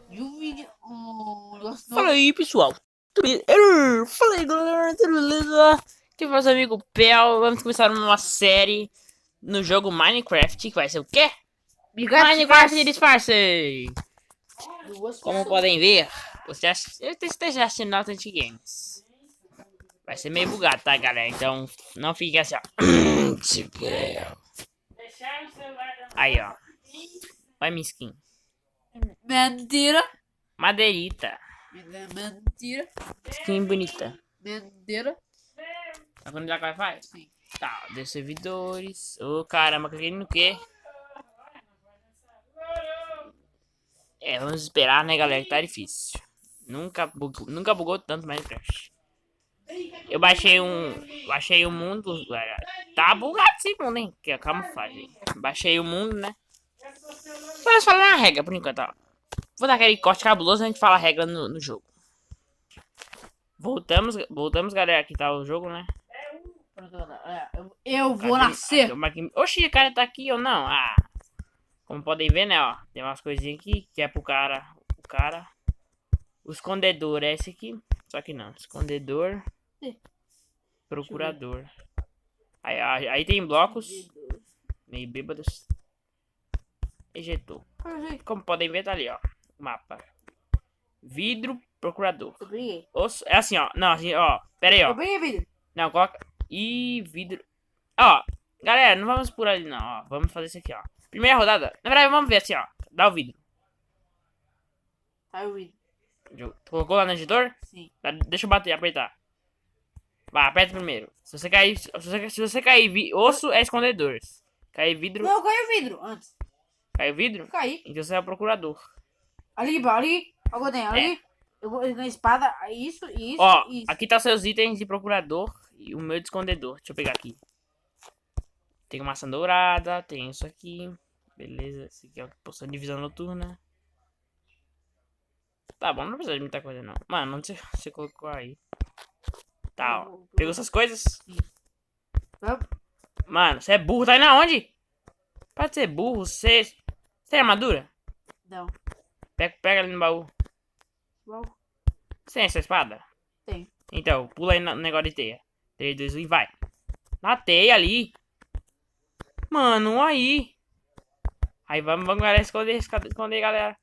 E o vídeo. Fala aí, pessoal. Fala aí, galera. Tudo beleza? Aqui é meus amigo Pel. Vamos começar uma série no jogo Minecraft. Que vai ser o quê? Minecraft Disfarce. Como podem ver, você esteja assistindo Authentic Games. Vai ser meio bugado, tá, galera? Então, não fique assim, ó. Aí, ó. Olha minha skin. Mentira. Madeirita. Mentira. Skin bonita. Mentira. Tá vendo já que vai fazer? Sim. Tá, dos servidores. Ô, caramba, cliquei no quê? É, vamos esperar, né, galera, que tá difícil. Nunca bugou tanto Minecraft. Eu baixei o mundo, galera. Tá bugado esse mundo, hein? Que é camuflagem. Baixei o mundo, né? Vamos falar na regra, por enquanto, ó. Vou dar aquele corte cabuloso e a gente fala a regra no jogo. Voltamos, galera, aqui tá o jogo, né? Eu vou nascer. Oxi, o cara tá aqui ou não? Ah, como podem ver, né, ó. Tem umas coisinhas aqui que é pro cara. O escondedor é esse aqui. Só que não, escondedor. Procurador. Aí tem blocos. Meio bêbados. Ejetou. Como podem ver, tá ali, ó. O mapa. Vidro, procurador. Osso, é assim, ó. Não, assim, ó. Pera aí, ó. Não, coloca. E vidro. Ó, galera, não vamos por ali, não, ó. Vamos fazer isso aqui, ó. Primeira rodada. Na verdade, vamos ver assim, ó. Dá o vidro. Tá o vidro. Colocou lá no editor? Sim. Deixa eu bater, apertar. Vai, aperta primeiro. Se você cair osso, é escondedor. Cair vidro. Não, caiu o vidro antes. Caiu vidro? Caí. Então você é o procurador. Ali. Olha o que tem. Ali. Eu vou na espada. Isso. Ó, Isso. aqui tá os seus itens de procurador e o meu de escondedor. Deixa eu pegar aqui. Tem maçã dourada, tem isso aqui. Beleza, esse aqui é a poção de visão noturna. Tá bom, não precisa de muita coisa não. Mano, onde você colocou aí? Tá, ó. Pegou essas coisas? Sim. Mano, você é burro, tá indo aonde? Pode ser burro, você tem armadura? Não. Pega ali no baú. Você tem essa espada? Tem. Então, pula aí no negócio de teia. 3, 2, 1 e vai. Na teia ali. Mano, aí. Aí vamos galera, esconder, galera.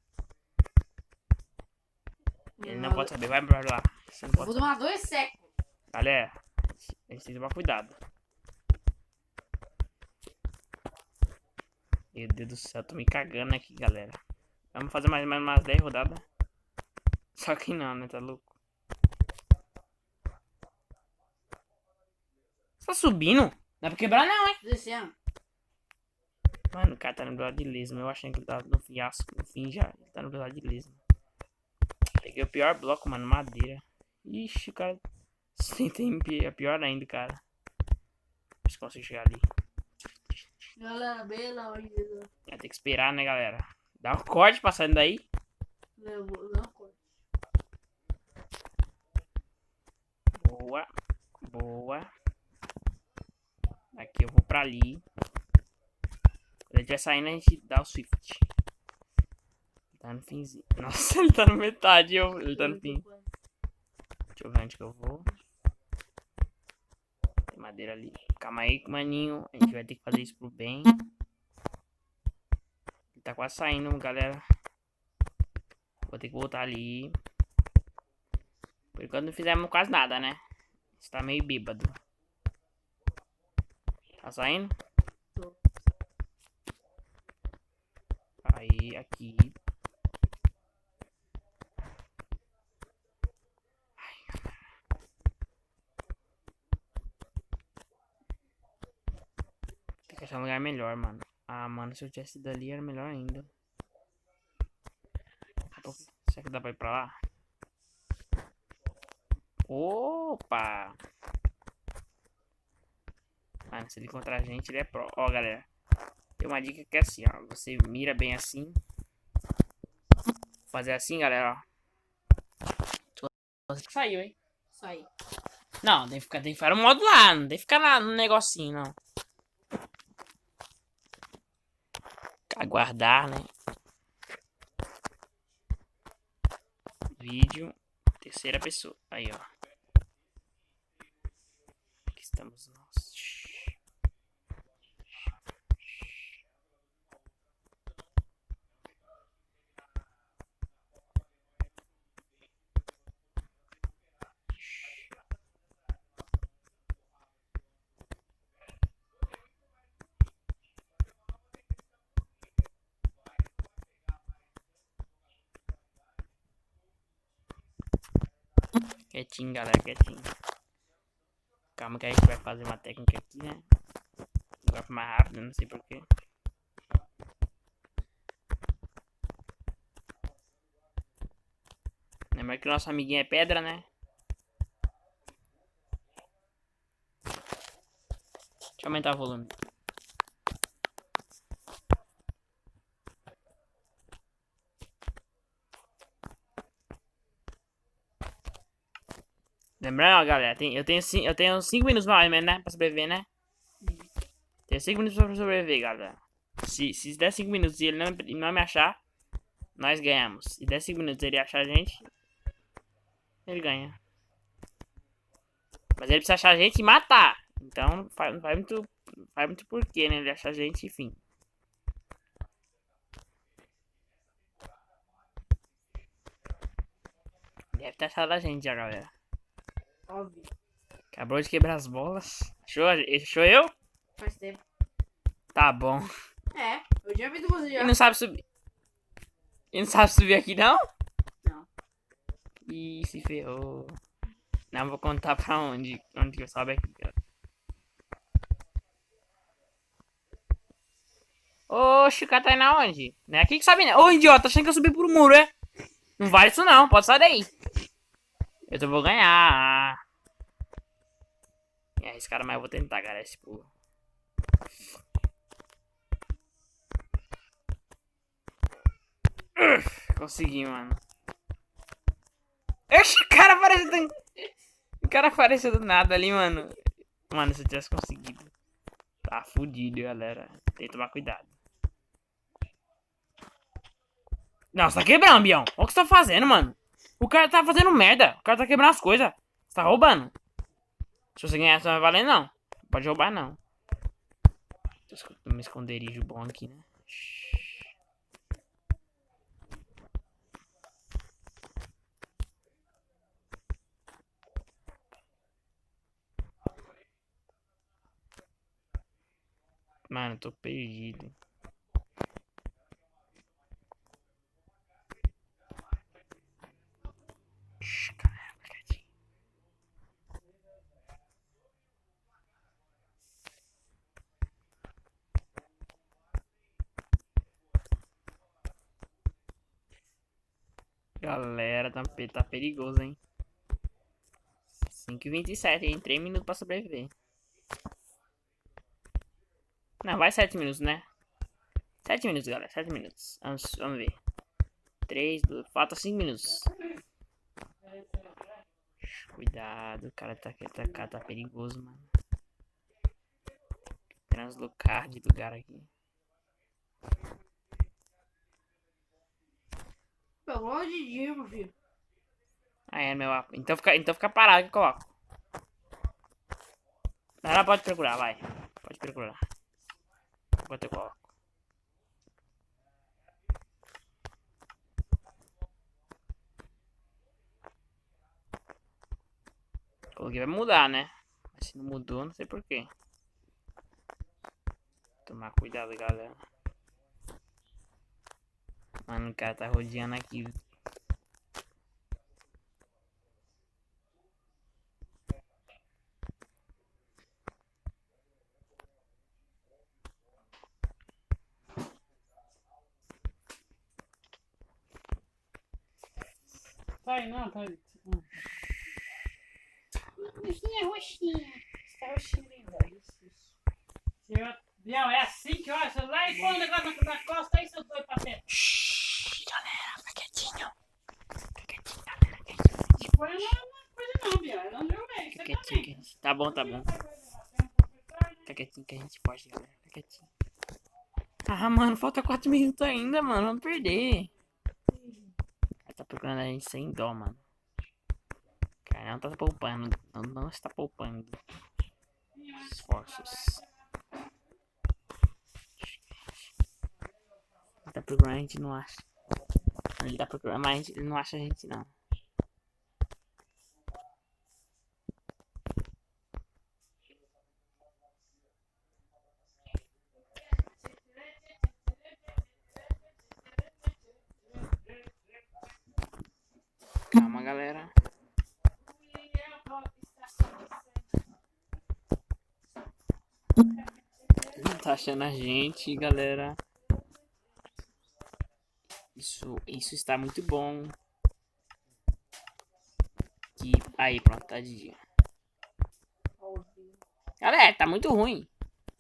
Ele não pode saber, vai pra lá. Você não pode vou tomar 2 secos. Galera, a gente tem que tomar cuidado. Meu Deus do céu, tô me cagando aqui, galera. Vamos fazer mais umas 10 rodadas. Só que não, né? Tá louco? Você tá subindo? Não dá pra quebrar não, hein? Descendo. Mano, o cara tá no lado de lesma. Eu achei que ele tava no fiasco. No fim já. Ele tá no lado de lesma. Peguei o pior bloco, mano. Madeira. Ixi, o cara. É pior ainda, cara. Não sei se consigo chegar ali. Galera, bela hora. Vai ter que esperar, né, galera? Dá um corte pra sair daí. Eu vou dar um corte. Boa. Boa. Aqui eu vou pra ali. Quando ele estiver saindo, a gente dá o Swift. Tá no finzinho. Nossa, ele tá no metade. Ele tá no fim. Deixa eu ver onde que eu vou. Tem madeira ali. Calma aí, maninho. A gente vai ter que fazer isso pro bem. Ele tá quase saindo, galera. Vou ter que voltar ali. Por enquanto não fizemos quase nada, né? Você tá meio bêbado. Tá saindo? Tô. Aí, aqui. Tem que achar um lugar melhor, mano. Ah, mano, se eu tivesse ido ali era melhor ainda. Será que dá pra ir pra lá? Opa! Mano, se ele encontrar a gente, ele é pro. Ó, galera. Tem uma dica que é assim, ó. Você mira bem assim. Fazer assim, galera, ó. Saiu, hein? Sai. Não, tem que ficar no modo lá. Não tem que ficar no negocinho, não. Aguardar, né? Vídeo. Terceira pessoa. Aí, ó. Aqui estamos nós. Quietinho, galera, quietinho. Calma que a gente vai fazer uma técnica aqui, né? Vai mais rápido, não sei porquê. Lembra que o nosso amiguinho é pedra, né? Deixa eu aumentar o volume. Lembrando, ó, galera, eu tenho 5 minutos mais ou menos, né? Pra sobreviver, né? Tenho 5 minutos pra sobreviver, galera. Se der 5 minutos e ele não me achar, nós ganhamos. Se der 5 minutos e ele achar a gente, ele ganha. Mas ele precisa achar a gente e matar. Então não faz muito porquê, né? Ele achar a gente, enfim. Deve ter achado a gente já, galera. Óbvio. Acabou de quebrar as bolas. Achou eu? Faz tempo. Tá bom. É, eu já vi você já. E não sabe subir. E não sabe subir aqui, não? Não. Ih, se ferrou. Não, vou contar pra onde. Onde que eu sobe aqui, cara. Oxi, o cara tá indo aonde? Não é aqui que sobe, né? Ô, idiota, achando que eu subi pro muro, é? Não vale isso não, pode sair daí. Vou ganhar. É esse cara, mas eu vou tentar, cara, esse pulo. Consegui, mano. Oxi, o cara apareceu do nada ali, mano. Mano, se eu tivesse conseguido. Tá fudido, galera. Tem que tomar cuidado. Não, você tá quebrando, Bião. Olha o que você tá fazendo, mano. O cara tá fazendo merda. O cara tá quebrando as coisas. Você tá roubando. Se você ganhar, você não vai valer, não. Não pode roubar, não. Tô me esconderijo bom aqui, né? Mano, tô perdido. Caramba, quietinho. Galera, tá perigoso, hein? 5h27, hein? 3 minutos pra sobreviver. Não, vai 7 minutos, né? 7 minutos, galera. 7 minutos. Vamos ver. 3, 2... Falta 5 minutos. Cuidado, o cara tá perigoso, mano. Translocar de lugar aqui. Pelo amor de Deus, meu filho. Ah, é, meu. Então fica parado que eu coloco. Ela pode procurar, vai. Pode procurar. Enquanto eu coloco. Coloquei vai mudar, né? Mas se não mudou, não sei porquê. Tomar cuidado, galera. Mano, o cara tá rodeando aqui. Tá aí, não, tá aí. Roxinha, roxinha. Tá roxinha, velho. Bião, é assim que olha, você lá e põe o negócio na costa aí, seu doido pra dentro. Shhh, galera, fica quietinho. Fica quietinho, galera. Quietinho. Põe na coisa não, Bião. Não deu bem. Fica quietinho, que a gente... Tá bom, tá bom. Fica quietinho que a gente pode, galera. Fica quietinho. Ah, mano, falta 4 minutos ainda, mano. Vamos perder. procurando a gente sem dó, mano. Cara, não tá poupando. Não está poupando esforços. Ele tá procurando, a gente não acha. Ele tá procurando, mas ele não acha a gente, não. Calma, galera. Não tá achando a gente, galera. Isso está muito bom. Que... Aí, pronto, tá de dia. Galera, tá muito ruim.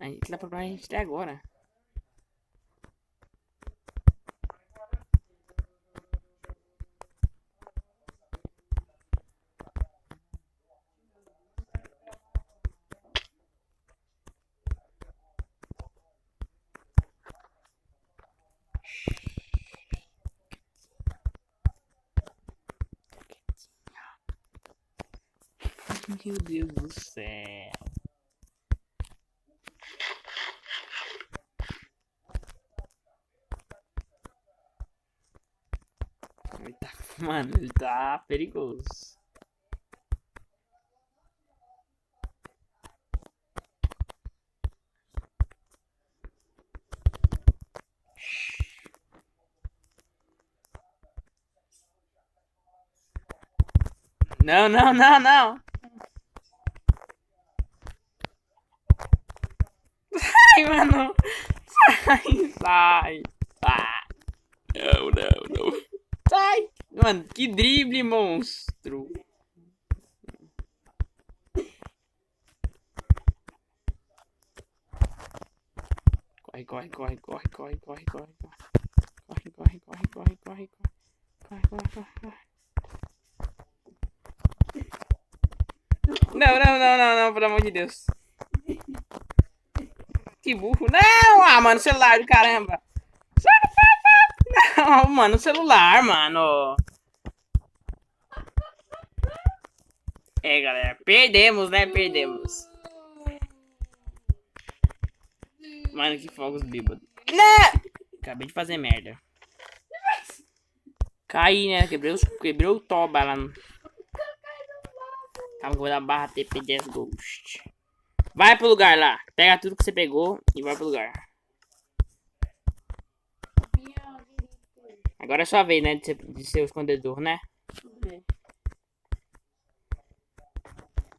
A gente tá procurando a gente até agora. Meu Deus do céu. Ele tá, mano, ele tá perigoso. Não, não, não, não. Ai, mano. Sai, sai. Sai. Não, não, não. Sai. Mano, que drible, monstro. Corre, corre, corre, corre, corre, corre, corre. Corre, corre, corre, corre, corre, corre. Corre, corre, corre, corre. Não, não, não, não, não, pelo amor de Deus. Que burro. Não! Ah, mano, celular do caramba. Não, mano, celular, mano. É, galera, perdemos, né? Perdemos. Mano, que fogos bêbados. Né? Acabei de fazer merda. Caí, né? Quebrou o toba lá no... Calma que eu vou dar barra TP10 Ghost. Vai pro lugar lá. Pega tudo que você pegou e vai pro lugar. Agora é sua vez, né? De ser o escondedor, né?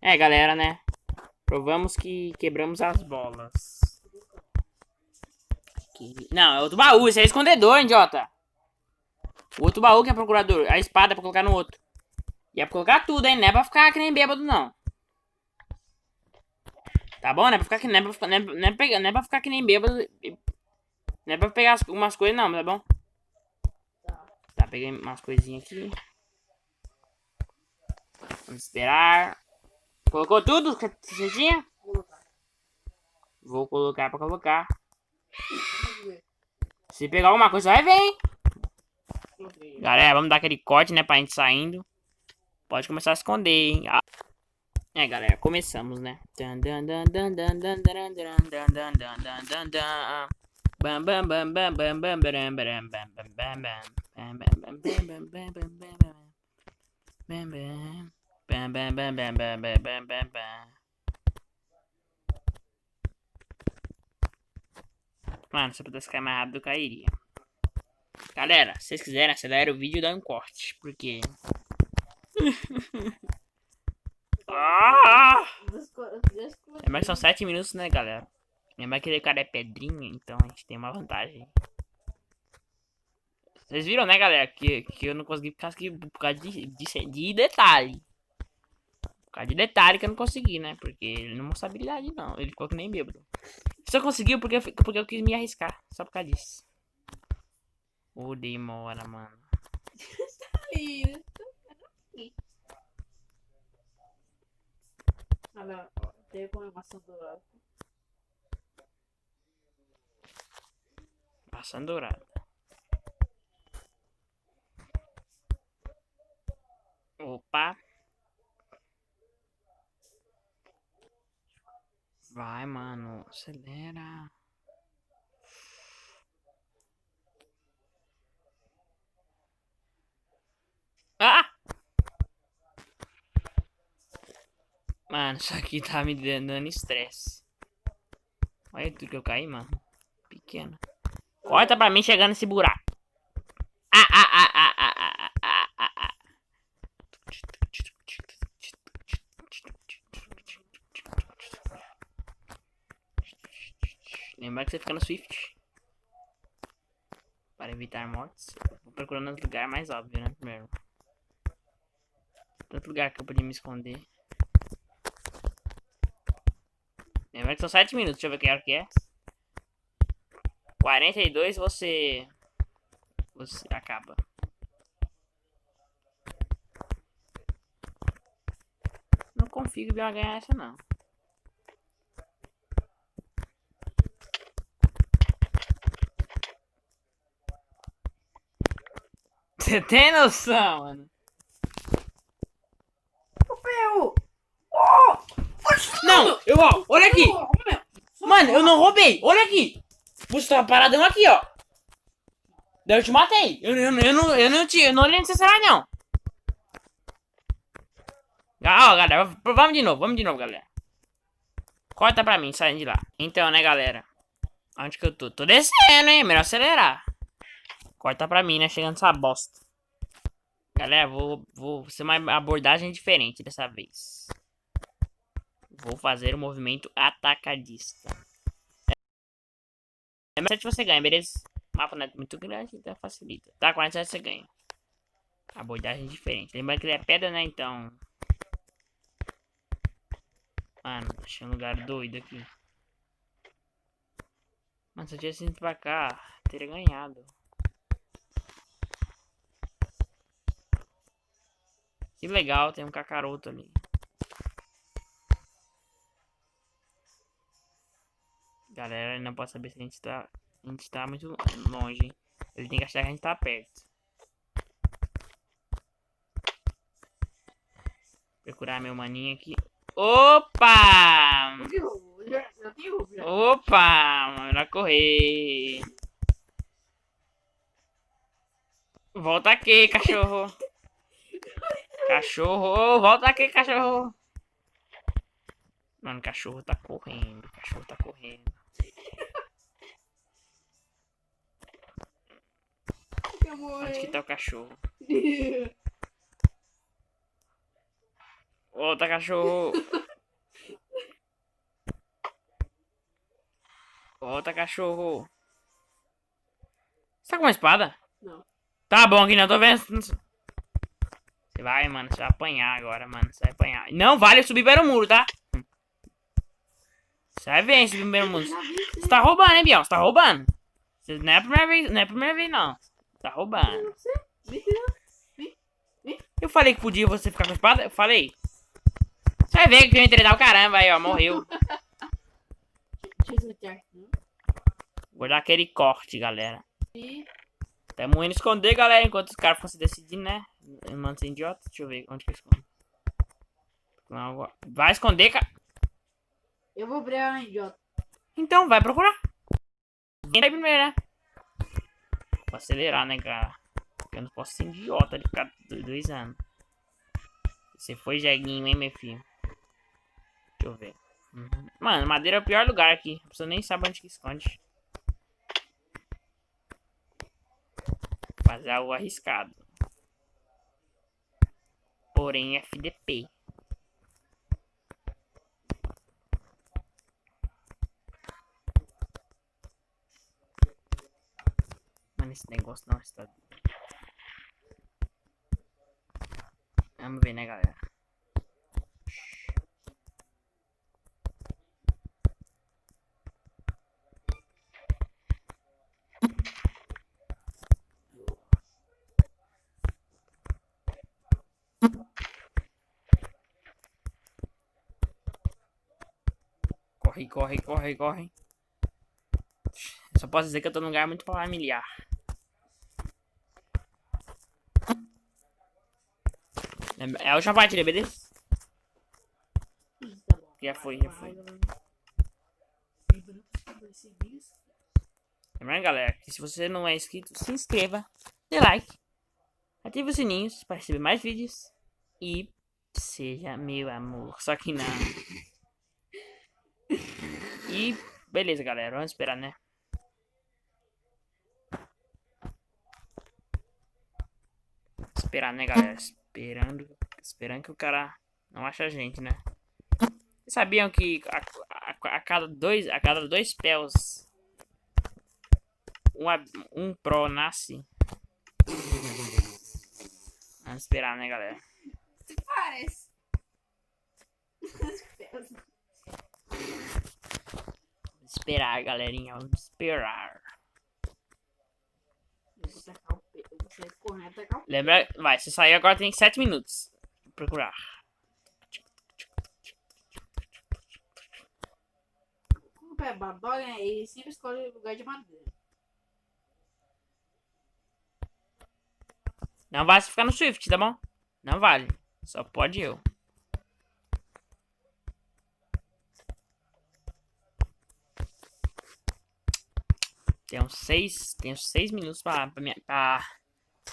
É, galera, né? Provamos que quebramos as bolas. Não, é outro baú. Esse é escondedor, idiota. O outro baú que é procurador. A espada é pra colocar no outro. E é pra colocar tudo, hein? Não é pra ficar que nem bêbado, não. Tá bom? Não é pra ficar que, não é pra ficar, não é pra ficar que nem bêbado. Não é pra pegar umas coisas, não, tá bom? Tá, peguei umas coisinhas aqui. Vamos esperar. Colocou tudo que você tinha? Vou colocar pra colocar. Se pegar alguma coisa, vai ver, hein? Galera, vamos dar aquele corte, né? Pra gente saindo. Pode começar a esconder, hein? É, galera, começamos, né? Mano, se eu pudesse cair mais rápido, eu cairia. Galera, se vocês quiserem, acelera o vídeo e dá um corte. Porque... É, mas são 7 minutos, né, galera? Lembra que aquele cara é pedrinha, então a gente tem uma vantagem. Vocês viram, né, galera? Que eu não consegui por causa de detalhe. Por causa de detalhe que eu não consegui, né? Porque ele não mostrou habilidade, não. Ele ficou que nem bêbado. Só conseguiu porque eu quis me arriscar. Só por causa disso. Ô, demora, mano. Olha, tem como maçã dourada. Maçã dourada. Opa. Vai, mano. Acelera. Ah! Mano, isso aqui tá me dando estresse. Olha tudo que eu caí, mano. Pequeno. Corta pra mim chegando nesse buraco. Ah, ah, ah, ah, ah, ah, ah, ah, ah. Lembra que você fica no Swift. Para evitar mortes. Vou procurando outro lugar mais óbvio, né? Primeiro. Tanto lugar que eu podia me esconder. Lembra que são 7 minutos. Deixa eu ver que hora que é. 42 você acaba. Não confio que vai ganhar essa não. Você tem noção, mano? Meu! Oh! Não! Olha aqui! Mano, eu não roubei! Olha aqui! Você tava paradão aqui, ó. Daí eu te matei. Eu não olhei no seu celular, não. Ó, galera, vamos de novo, galera. Corta pra mim, saindo de lá. Então, né, galera. Onde que eu tô? Tô descendo, hein? Melhor acelerar. Corta pra mim, né? Chegando essa bosta. Galera, vou ser uma abordagem diferente dessa vez. Vou fazer o movimento atacadista. É 7 você ganha, beleza? O mapa não é muito grande, então facilita. Tá, 47 você ganha. Abordagem diferente. Lembrando que ele é pedra, né? Então. Mano, achei um lugar doido aqui. Mano, se eu tivesse ido pra cá, teria ganhado. Que legal, tem um cacaroto ali. Galera, ele não pode saber se a gente tá muito longe, hein? Ele tem que achar que a gente tá perto. Procurar meu maninho aqui. Opa! Opa! Melhor correr. Volta aqui, cachorro. Cachorro, volta aqui, cachorro. Mano, o cachorro tá correndo. O cachorro tá correndo. Onde que tá o cachorro? Volta, cachorro. Volta, cachorro. Você tá com uma espada? Não. Tá bom aqui, não tô vendo. Você vai, mano. Você vai apanhar agora, mano. Você vai apanhar. Não vale subir pelo muro, tá? Você vai ver subir pelo muro. Você tá roubando, hein, Biel? Você tá roubando. Não é a primeira vez, não é a primeira vez, não. Você tá roubando. Eu falei que podia você ficar com a espada? Eu falei. Você vai ver que eu entrei o caramba aí, ó. Morreu. Vou dar aquele corte, galera. Tamo indo esconder, galera, enquanto os caras fossem decidir, né? Mano, você é idiota. Deixa eu ver onde que eu escondo. Vai esconder, cara. Eu vou brigar, idiota. Então, vai procurar. Quem vai primeiro, né? Vou acelerar, né, cara? Porque eu não posso ser idiota de ficar 2 anos. Você foi jeguinho, hein, meu filho? Deixa eu ver. Mano, madeira é o pior lugar aqui. A pessoa nem sabe onde que esconde. Fazer algo arriscado. Porém, FDP. Mano, esse negócio não está... Vamos ver, né, galera? Corre, corre, corre, corre. Só posso dizer que eu tô num lugar muito familiar. É a última partida, beleza? Tá bom. Já foi. Lembrando, galera, que se você não é inscrito, se inscreva, dê like, ative os sininhos para receber mais vídeos e seja meu amor. Só que não. E beleza, galera, vamos esperar, né? Esperar, né, galera? Esperando que o cara não ache a gente, né? Vocês sabiam que a cada dois spells um pro nasce? Vamos esperar, né, galera? Parece. Esperar, galerinha. Vamos esperar. Lembra? Vai, se sair agora tem 7 minutos. Vou procurar. Como é badoga, né? Ele sempre escolhe lugar de madeira. Não vai ficar no Swift, tá bom? Não vale. Só pode eu. Tenho 6 minutos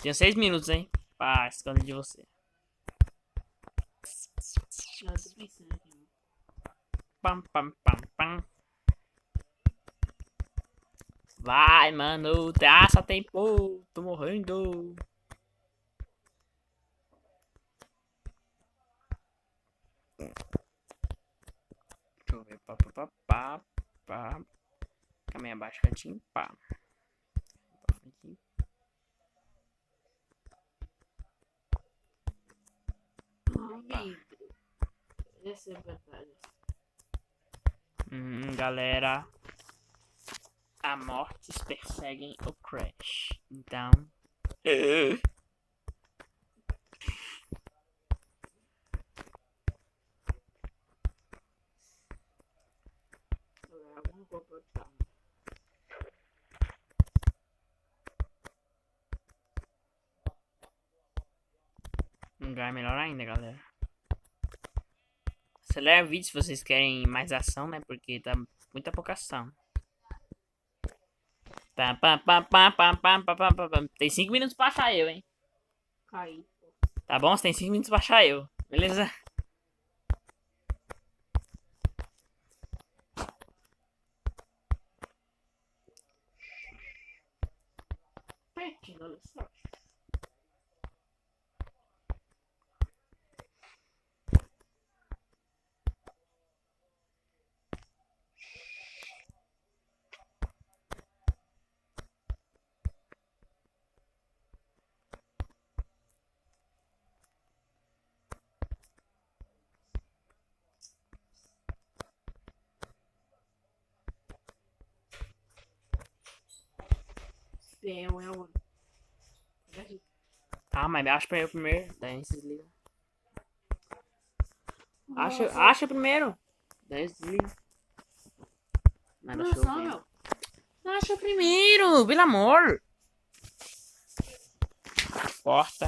Tenho 6 minutos, hein? Pra esconder de você. Eu tô pensando aqui. Pam, pam, pam, pam. Vai, mano. Só tempo. Tô morrendo. Deixa eu ver. Pá. Caminha abaixo, cantinho. Pá. Vidro. Essa é a verdade. Galera. A mortes perseguem o Crash. Então. Um lugar melhor ainda, galera. Acelera o vídeo se vocês querem mais ação, né? Porque tá muita pouca ação. Tem 5 minutos pra achar eu, hein? Caí. Tá bom? Você tem 5 minutos pra achar eu. Beleza? Pertinho, olha só. É onde? Ah, mas acha pra eu primeiro. Daí se desliga. Acha primeiro. Daí se desliga. Nada show. Meu. Acha primeiro, pelo amor. Porta.